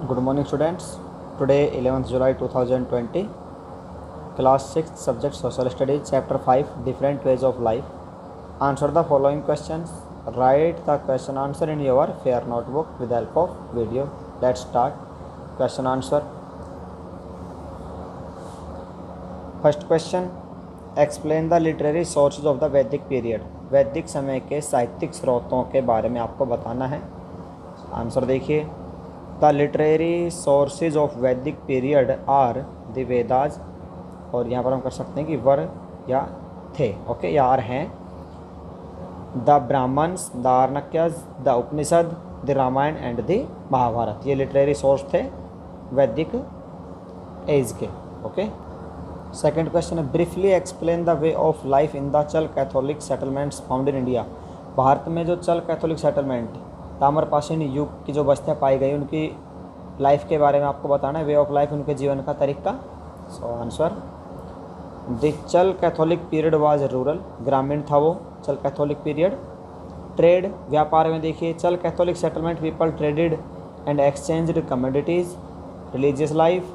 Good morning students. Today 11th July 2020, class 6th subject social studies, chapter 5 different ways of life. Answer the following questions. Write the question answer in your fair notebook with help of video. Let's start. Question answer. First question. Explain the literary sources of the Vedic period. वैदिक समय के साहित्यिक स्रोतों के बारे में आपको बताना है. आंसर देखिए. द लिटरेरी सोर्सेज ऑफ वैदिक पीरियड आर द वेदाज, और यहाँ पर हम कर सकते हैं कि वर या थे, ओके, या आर हैं. The Brahmanas, the Aranyakas, the Upanishad, the Ramayana and the Mahabharata. ये लिटरेरी सोर्स थे वैदिक एज के. ओके. सेकेंड क्वेश्चन है briefly explain the way of life in the chalcolithic settlements found in India. Bharat में जो चल कैथोलिक सेटलमेंट, ताम्रपाषाण युग की जो बस्तियाँ पाई गई, उनकी लाइफ के बारे में आपको बताना है. वे ऑफ लाइफ, उनके जीवन का तरीका. सो आंसर द चल कैथोलिक पीरियड वाज रूरल, ग्रामीण था वो चल कैथोलिक पीरियड. ट्रेड, व्यापार में देखिए chalcolithic settlement people traded and exchanged commodities. Religious life,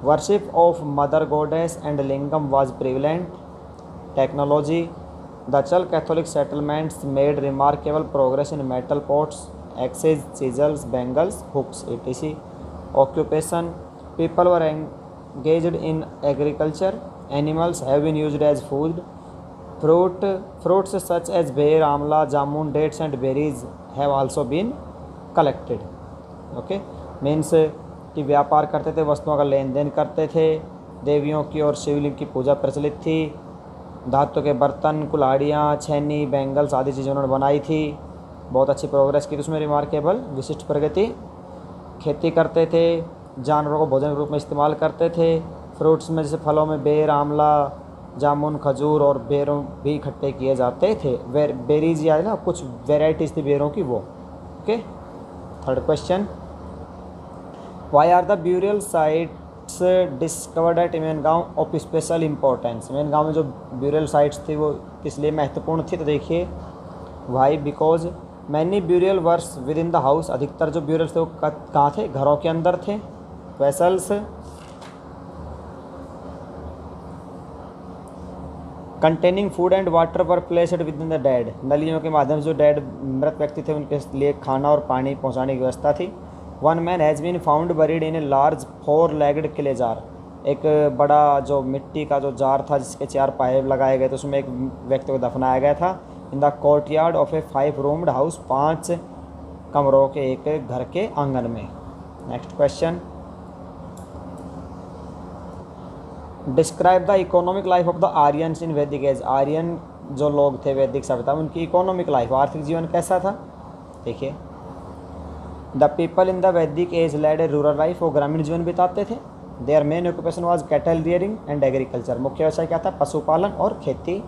worship of mother goddess and lingam was prevalent. Technology, the chalcolithic settlements made remarkable progress in metal pots, axes, chisels, bangles, hooks etc. Occupation, people were engaged in agriculture. Animals have been used as food. Fruits such as bear, amla, jamun, dates and berries have also been collected. Okay, means कि व्यापार करते थे, वस्तुओं का लेन then करते थे. देवियों की और शिवलिंग की पूजा प्रचलित थी. धातु के बर्तन, कुल्हाड़ियाँ, छेनी, बैंगल्स आदि चीज़ें उन्होंने बनाई थी. बहुत अच्छी प्रोग्रेस की, उसमें रिमार्केबल विशिष्ट प्रगति. खेती करते थे, जानवरों को भोजन के रूप में इस्तेमाल करते थे. फ्रूट्स में जैसे फलों में बेर, आंवला, जामुन, खजूर और बेरों भी इकट्ठे किए जाते थे. बेरीज या ना कुछ वेराइटीज़ थी बेरों की वो. Okay. Third question, why are the burial sites discovered at Inamgaon of special importance. Inamgaon में जो ब्यूरियल साइट्स थी वो इसलिए महत्वपूर्ण थी. तो देखिए why, because many burial were within the house. अधिकतर जो ब्यूरियल्स थे वो कहाँ थे? घरों के अंदर थे. Vessels, containing food and water were placed within the dead. नलियों के माध्यम से जो डेड मृत व्यक्ति थे उनके लिए खाना और पानी पहुँचाने की व्यवस्था थी. One man has been found buried in a large 4-legged clay jar. एक बड़ा जो मिट्टी का जो जार था जिसके 4 पाए लगाए गए थे, उसमें एक व्यक्ति को दफनाया गया था. In the courtyard of a 5-roomed house, 5 कमरों के एक घर के आंगन में. Next question, describe the economic life of the Aryans in Vedic age. Aryan जो लोग थे वैदिक सभ्यता में, उनकी इकोनॉमिक लाइफ, आर्थिक जीवन कैसा था? देखिए, the people in the Vedic age led a rural life. वो ग्रामीण जीवन बिताते थे. Their main occupation was cattle rearing and agriculture. मुख्य व्यवसाय क्या था? पशुपालन और खेती.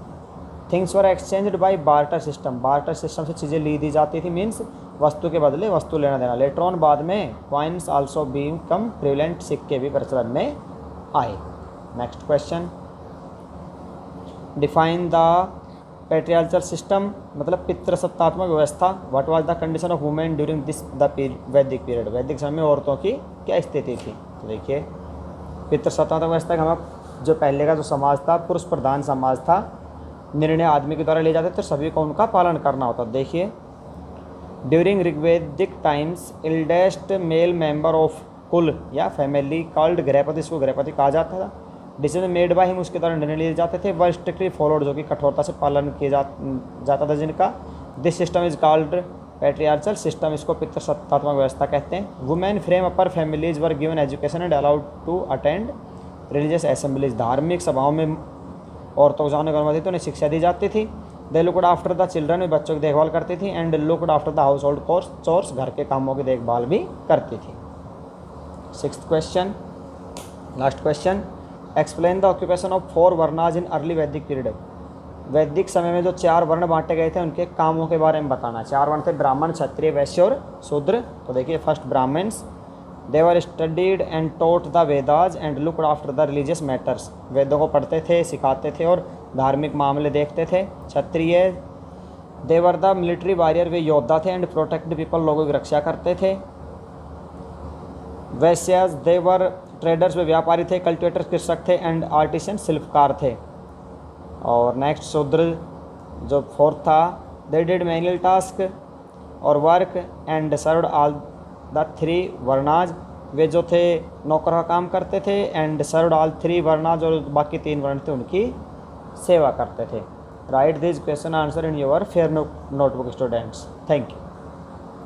Things were exchanged by barter system. Barter system से चीज़ें ली दी जाती थी, मीन्स वस्तु के बदले वस्तु लेना देना. लेटर ऑन, बाद में, कॉइन्स आल्सो बिकम प्रिवेलेंट. सिक्के भी प्रचलन में आए. Next question, define the patriarchal system, मतलब पितृसत्तात्मक व्यवस्था. What was the condition of women during this the Vedic period. Vedic समय में औरतों की क्या स्थिति थी? तो देखिए, पितृसत्तात्मक व्यवस्था का जो पहले का जो समाज था, पुरुष प्रधान समाज था. निर्णय आदमी के द्वारा लिए जाते थे, सभी को उनका पालन करना होता. देखिए, during Rigvedic times eldest male member of कुल या फैमिली कॉल्ड गृहपति, इसको गृहपति कहा जाता था. डिसीजन मेड बाय हिम, उसके द्वारा निर्णय लिए जाते थे. वर स्ट्रिक्टली फॉलोड, जो कि कठोरता से पालन किया जाता था जिनका. This system is called patriarchal system. इसको पितृसत्तात्मक व्यवस्था कहते हैं. Women from upper families were given education and allowed to attend religious assemblies. धार्मिक सभाओं में औरतों को जाने की अनुमति, तो उन्हें शिक्षा दी जाती थी. दे लुकड आफ्टर द चिल्ड्रन, में बच्चों की देखभाल करती थी. And looked after the house hold chores, घर के कामों की देखभाल भी करती थी. 6th question, last question, explain the occupation of 4 वर्नाज in early वैदिक पीरियड. वैदिक समय में जो 4 वर्ण बांटे गए थे उनके कामों के बारे में बताना. 4 वर्ण थे, ब्राह्मण, क्षत्रिय, वैश्य और शूद्र. तो देखिए, first Brahmins, they were studied and taught the Vedas and looked after the religious matters. वेदों को पढ़ते थे, सिखाते थे और धार्मिक मामले देखते थे. क्षत्रिय, दे वर द मिलिट्री वॉरियर, वे योद्धा थे. एंड प्रोटेक्ट पीपल, लोगों की रक्षा करते थे. वैश्याज देवर ट्रेडर्स वे व्यापारी थे, कल्टिवेटर्स कृषक थे, एंड आर्टिसन शिल्पकार थे। और नेक्स्ट शूद्र जो फोर्थ था, दे डिड मैनुअल टास्क और work and served all the three varnas, वे जो थे नौकर का काम करते थे, and served all three varnas और बाकी 3 वर्ण थे उनकी सेवा करते थे। Write this question answer in your fair notebook students. Thank you.